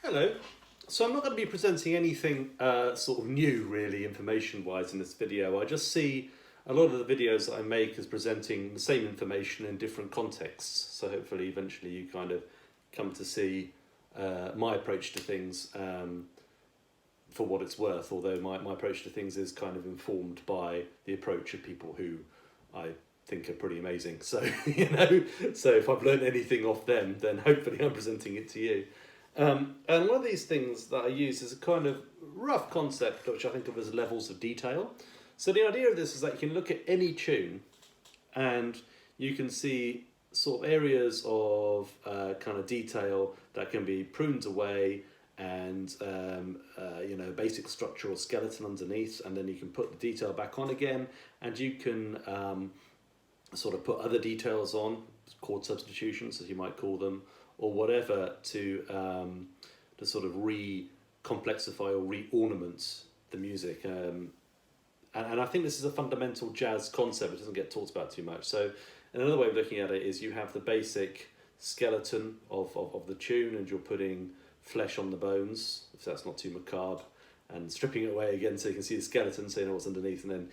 Hello. So I'm not going to be presenting anything sort of new, really, information-wise in this video. I just see a lot of the videos that I make as presenting the same information in different contexts. So hopefully, eventually, you kind of come to see my approach to things for what it's worth. Although my approach to things is kind of informed by the approach of people who I think are pretty amazing. So so if I've learned anything off them, then hopefully I'm presenting it to you. And one of these things that I use is a kind of rough concept which I think of as levels of detail. So the idea of this is that you can look at any tune and you can see sort of areas of kind of detail that can be pruned away and basic structure or skeleton underneath, and then you can put the detail back on again, and you can sort of put other details on, chord substitutions as you might call them, or whatever to sort of re-complexify or re-ornament the music. And I think this is a fundamental jazz concept. It doesn't get talked about too much. So another way of looking at it is you have the basic skeleton of the tune, and you're putting flesh on the bones, if that's not too macabre, and stripping it away again so you can see the skeleton, so you know what's underneath, and then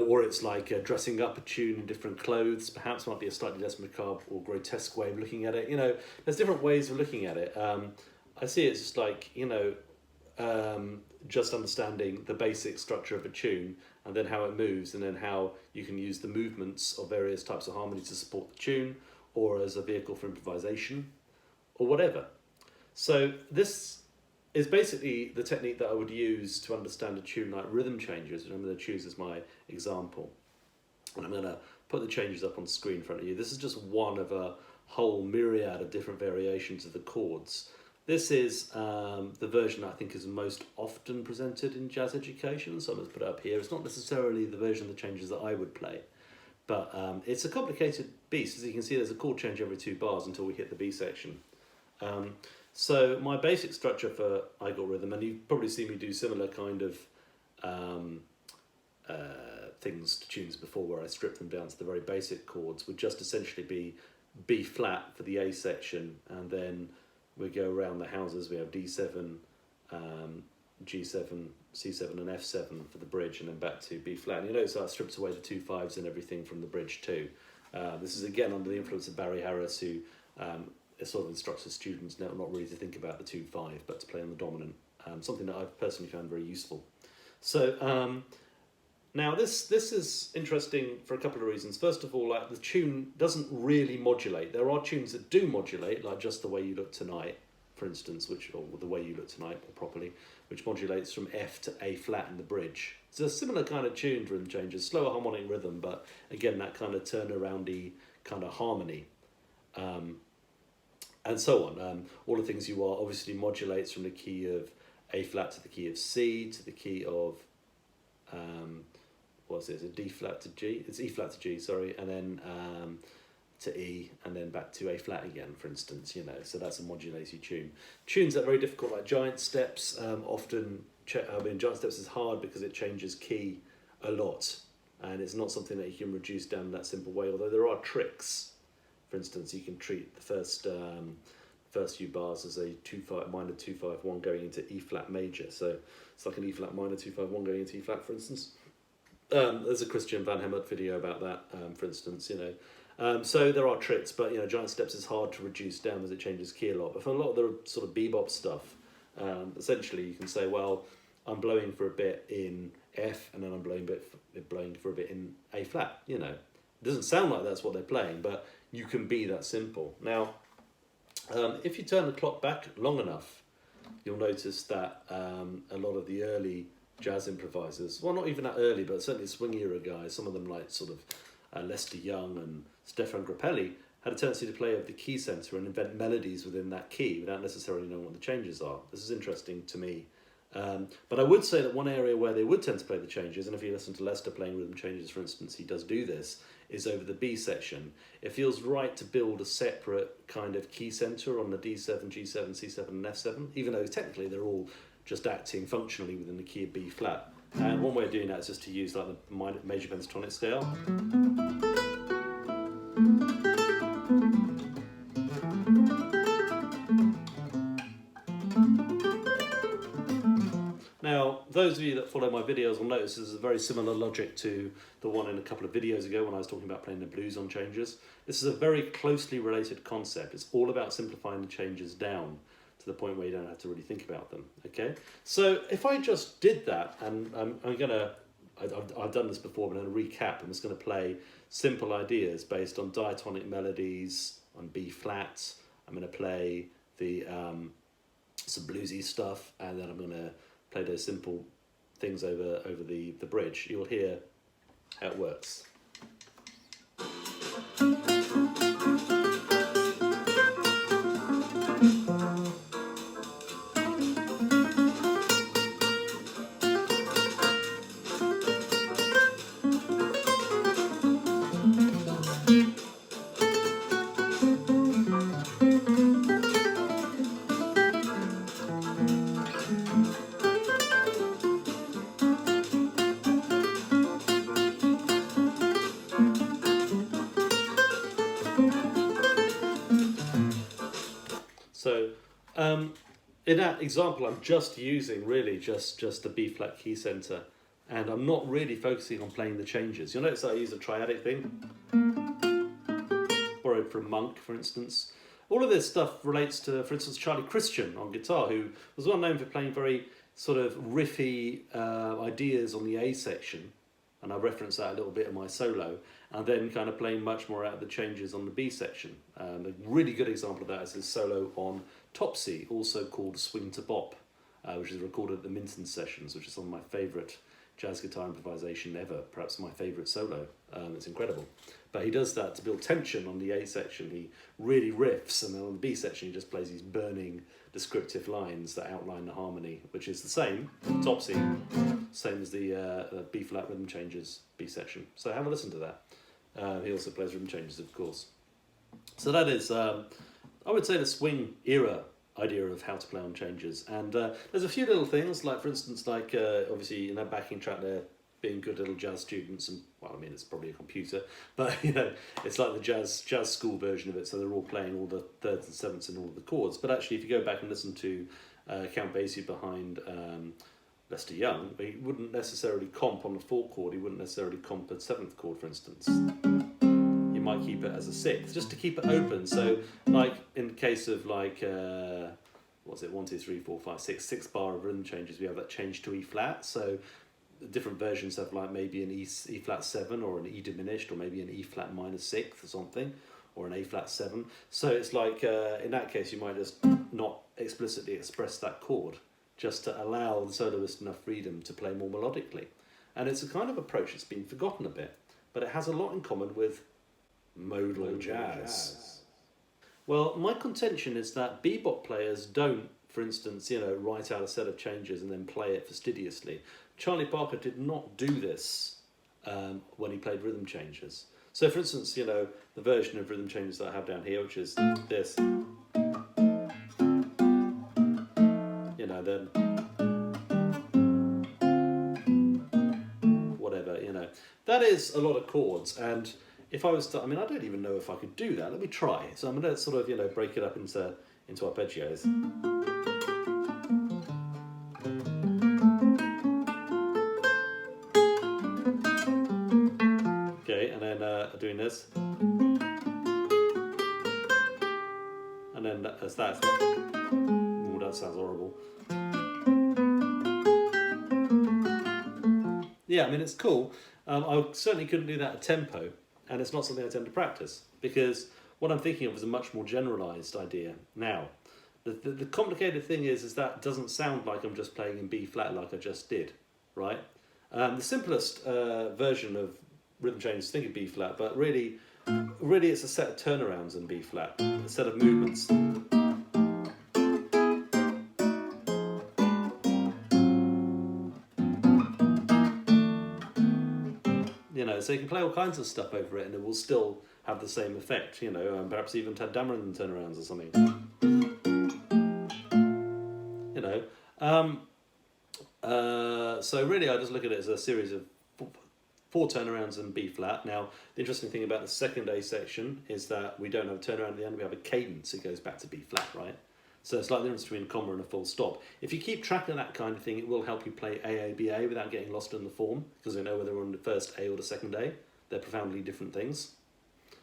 or it's like dressing up a tune in different clothes. Perhaps might be a slightly less macabre or grotesque way of looking at it. There's different ways of looking at it. I see it's just like, just understanding the basic structure of a tune and then how it moves, and then how you can use the movements of various types of harmony to support the tune or as a vehicle for improvisation or whatever. So this is basically the technique that I would use to understand a tune like rhythm changes. I'm going to choose as my example, and I'm going to put the changes up on screen in front of you. This is just one of a whole myriad of different variations of the chords. This is the version that I think is most often presented in jazz education, so I'm going to put it up here. It's not necessarily the version of the changes that I would play, but it's a complicated beast. As you can see, there's a chord change every 2 bars until we hit the B section. So my basic structure for I Got Rhythm, and you've probably seen me do similar kind of things to tunes before where I strip them down to the very basic chords, would just essentially be B flat for the A section, and then we go around the houses. We have D7, G7, C7 and F7 for the bridge, and then back to B flat. And you notice that strips away the 2 5s and everything from the bridge too. This is again under the influence of Barry Harris, who sort of instructs his students not really to think about the 2 5, but to play on the dominant. Something that I've personally found very useful. So now this is interesting for a couple of reasons. First of all, like, the tune doesn't really modulate. There are tunes that do modulate, like Just the Way You Look Tonight, for instance, or The Way You Look Tonight, more properly, which modulates from F to A flat in the bridge. It's a similar kind of tune to rhythm changes, slower harmonic rhythm, but again that kind of turnaroundy kind of harmony. And so on. All the things you are obviously modulates from the key of A flat to the key of C to the key of what's this? A D flat to G. It's E flat to G, sorry, and then to E, and then back to A flat again, for instance. So that's a modulated tune. Tunes that are very difficult, like Giant Steps. Giant Steps is hard because it changes key a lot, and it's not something that you can reduce down in that simple way. Although there are tricks. For instance, you can treat the first few bars as a 2-5 minor 2-5-1 going into E flat major. So it's like an E flat minor 2-5-1 going into E flat, for instance. There's a Christian Van Hemert video about that, for instance. So there are tricks, but Giant Steps is hard to reduce down as it changes key a lot. But for a lot of the sort of bebop stuff, essentially you can say, well, I'm blowing for a bit in F, and then I'm blowing for a bit in A flat. It doesn't sound like that's what they're playing, but you can be that simple. Now, if you turn the clock back long enough, you'll notice that a lot of the early jazz improvisers, well, not even that early, but certainly swing era guys, some of them like sort of Lester Young and Stefan Grappelli, had a tendency to play over the key center and invent melodies within that key without necessarily knowing what the changes are. This is interesting to me. But I would say that one area where they would tend to play the changes, and if you listen to Lester playing rhythm changes, for instance, he does do this, is over the B section. It feels right to build a separate kind of key center on the D7, G7, C7 and F7, even though technically they're all just acting functionally within the key of B flat. And one way of doing that is just to use like the major pentatonic scale. those of you that follow my videos will notice this is a very similar logic to the one in a couple of videos ago when I was talking about playing the blues on changes. This is a very closely related concept. It's all about simplifying the changes down to the point where you don't have to really think about them, okay? So if I just did that, and I've done this before, but I'm going to recap. I'm just going to play simple ideas based on diatonic melodies on B flat. I'm going to play the some bluesy stuff, and then I'm going to play those simple things over the bridge. You'll hear how it works. So in that example, I'm just using really just the B flat key center, and I'm not really focusing on playing the changes. You'll notice I use a triadic thing, borrowed from Monk, for instance. All of this stuff relates to, for instance, Charlie Christian on guitar, who was well known for playing very sort of riffy ideas on the A section, and I reference that a little bit in my solo, and then kind of playing much more out of the changes on the B section. A really good example of that is his solo on Topsy, also called Swing to Bop, which is recorded at the Minton Sessions, which is one of my favourite jazz guitar improvisation ever, perhaps my favourite solo. It's incredible. But he does that to build tension on the A section. He really riffs, and then on the B section he just plays these burning descriptive lines that outline the harmony, which is the same, Topsy, same as the B flat rhythm changes B section. So have a listen to that. He also plays rhythm changes, of course. So that is, I would say, the swing era idea of how to play on changes. And there's a few little things, like for instance, like obviously in that backing track there, being good little jazz students, and well, I mean it's probably a computer, but you know, it's like the jazz school version of it. So they're all playing all the thirds and sevenths and all of the chords. But actually, if you go back and listen to Count Basie behind Lester Young, he wouldn't necessarily comp on the fourth chord. He wouldn't necessarily comp a seventh chord, for instance. You might keep it as a sixth, just to keep it open. So, like in the case of like what's it, 1, 2, 3, 4, 5, 6, 6 bar of rhythm changes, we have that change to E flat. So different versions have like maybe an E flat 7 or an E diminished, or maybe an E flat minor 6th or something, or an A flat 7. So it's like in that case you might just not explicitly express that chord, just to allow the soloist enough freedom to play more melodically. And it's a kind of approach that's been forgotten a bit, but it has a lot in common with modal jazz. Well, my contention is that bebop players don't, for instance, you know, write out a set of changes and then play it fastidiously. Charlie Parker did not do this when he played rhythm changes. So, for instance, you know, the version of rhythm changes that I have down here, which is this, you know, then whatever, you know, that is a lot of chords. And if I was to, I mean, I don't even know if I could do that. Let me try. So I'm going to sort of, you know, break it up into arpeggios. Okay, and then doing this. And then as that. Oh, that sounds horrible. Yeah, I mean, it's cool. I certainly couldn't do that at tempo. And it's not something I tend to practice, because what I'm thinking of is a much more generalised idea. Now, the complicated thing is that doesn't sound like I'm just playing in B flat like I just did, right? The simplest version of rhythm change is thinking B flat, but really it's a set of turnarounds in B flat, a set of movements. You know, so you can play all kinds of stuff over it and it will still have the same effect, you know, and perhaps even Ted Dameron turnarounds or something. You know, so really I just look at it as a series of 4 turnarounds in B flat. Now, the interesting thing about the second A section is that we don't have a turnaround at the end, we have a cadence. It goes back to B flat, right? So it's like the difference between a comma and a full stop. If you keep track of that kind of thing, it will help you play AABA without getting lost in the form, because you know whether we're on the first A or the second A. They're profoundly different things.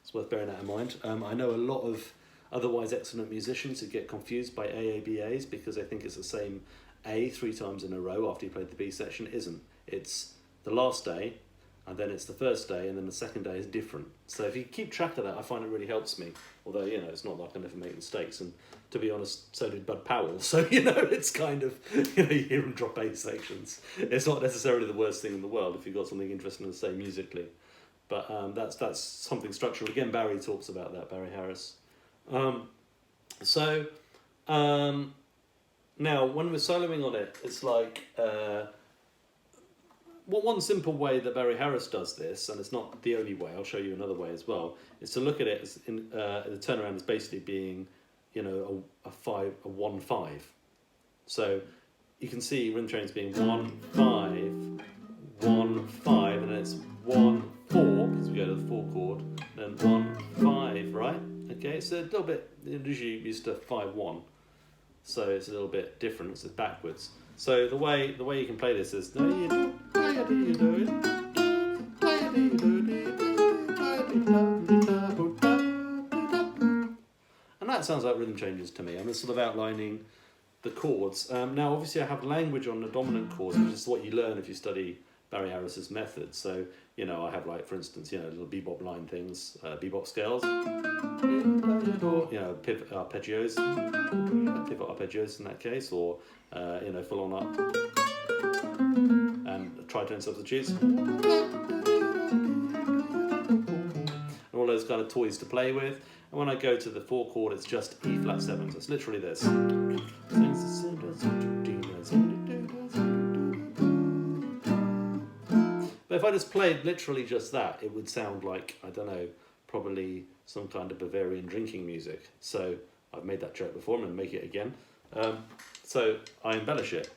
It's worth bearing that in mind. I know a lot of otherwise excellent musicians who get confused by AABAs because they think it's the same A 3 times in a row after you played the B section. It isn't. It's the last A, and then it's the first day, and then the second day is different. So if you keep track of that, I find it really helps me. Although, you know, it's not like I never make mistakes, and to be honest, so did Bud Powell. So, you know, it's kind of, you know, you hear him drop A sections. It's not necessarily the worst thing in the world if you've got something interesting to say musically. But that's something structural. Again, Barry talks about that, Barry Harris. Now, when we're soloing on it, it's like... one simple way that Barry Harris does this, and it's not the only way, I'll show you another way as well, is to look at it as the turnaround as basically being, you know, a 1-5. So you can see rhythm training as being 1-5, 1-5, and then it's 1-4 because we go to the 4 chord, then 1-5, right? Okay, so a little bit. Usually used to 5-1, so it's a little bit different. It's backwards. So the way you can play this is, and that sounds like rhythm changes to me. I'm sort of outlining the chords. Now, obviously, I have language on the dominant chords, which is what you learn if you study Barry Harris's method. So, you know, I have, like, for instance, you know, little bebop line things, bebop scales, you know, pivot arpeggios in that case, or you know, full on up, and tritone substitutes, and all those kind of toys to play with. And when I go to the 4 chord, it's just E flat 7. So it's literally this. But if I just played literally just that, it would sound like, I don't know, probably some kind of Bavarian drinking music. So I've made that joke before, I'm going to make it again. So I embellish it.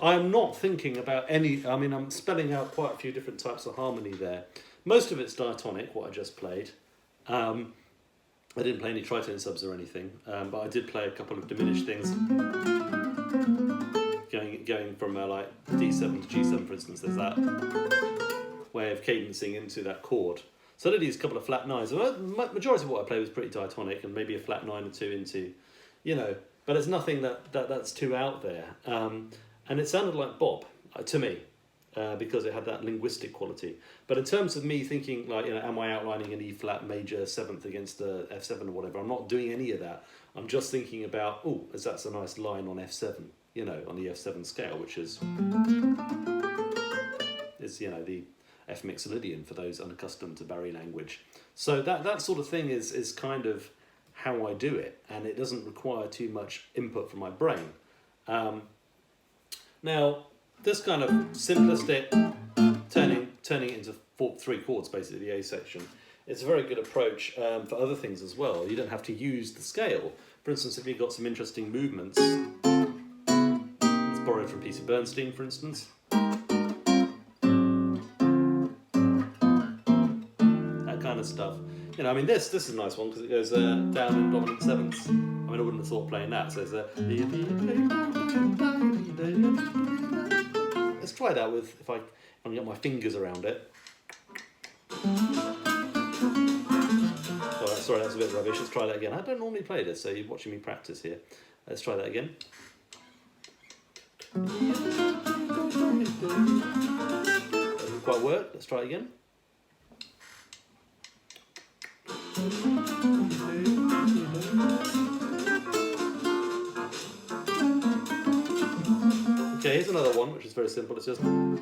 I'm not thinking about any, I mean, I'm spelling out quite a few different types of harmony there. Most of it's diatonic, what I just played. I didn't play any tritone subs or anything, but I did play a couple of diminished things. Going from like D7 to G7, for instance, there's that way of cadencing into that chord. So I did use a couple of flat 9s. The majority of what I played was pretty diatonic, and maybe a flat 9 or 2 into, you know, but it's nothing that's too out there. And it sounded like Bob, to me, because it had that linguistic quality. But in terms of me thinking, like, you know, am I outlining an E flat major 7th against a F7 or whatever, I'm not doing any of that. I'm just thinking about, oh, that's a nice line on F7, you know, on the F7 scale, which is you know, the F mixolydian for those unaccustomed to Barry language. So that sort of thing is kind of how I do it, and it doesn't require too much input from my brain. Now, this kind of simplistic turning it into 3 chords, basically, the A section, it's a very good approach for other things as well. You don't have to use the scale. For instance, if you've got some interesting movements, it's borrowed from Peter Bernstein, for instance. That kind of stuff. You know, I mean, this is a nice one because it goes down in dominant 7ths. I mean, I wouldn't have thought playing that. So it's let's try that with, if I can get my fingers around it. Sorry, that's a bit rubbish. Let's try that again. I don't normally play this, so you're watching me practice here. Let's try that again. Doesn't quite work. Let's try it again. Okay, here's another one, which is very simple. It's just, and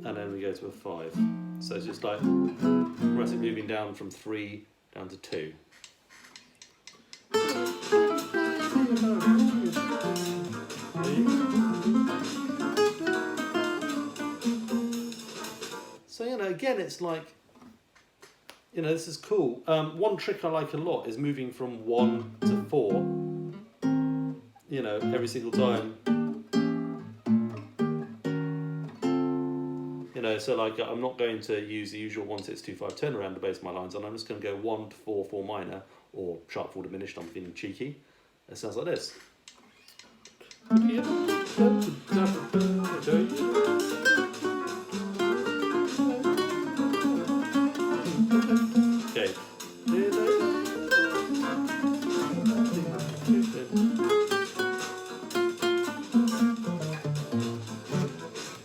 then we go to a 5. So it's just like progressive moving down from 3 down to 2. again, it's like, you know, this is cool. One trick I like a lot is moving from 1 to 4, you know, every single time. You know, so like I'm not going to use the usual 1, 6, 2, 5 turn around the base of my lines, and I'm just going to go 1 to 4, 4 minor, or sharp 4 diminished. I'm feeling cheeky. It sounds like this. Okay.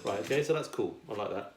Right, okay, so that's cool. I like that.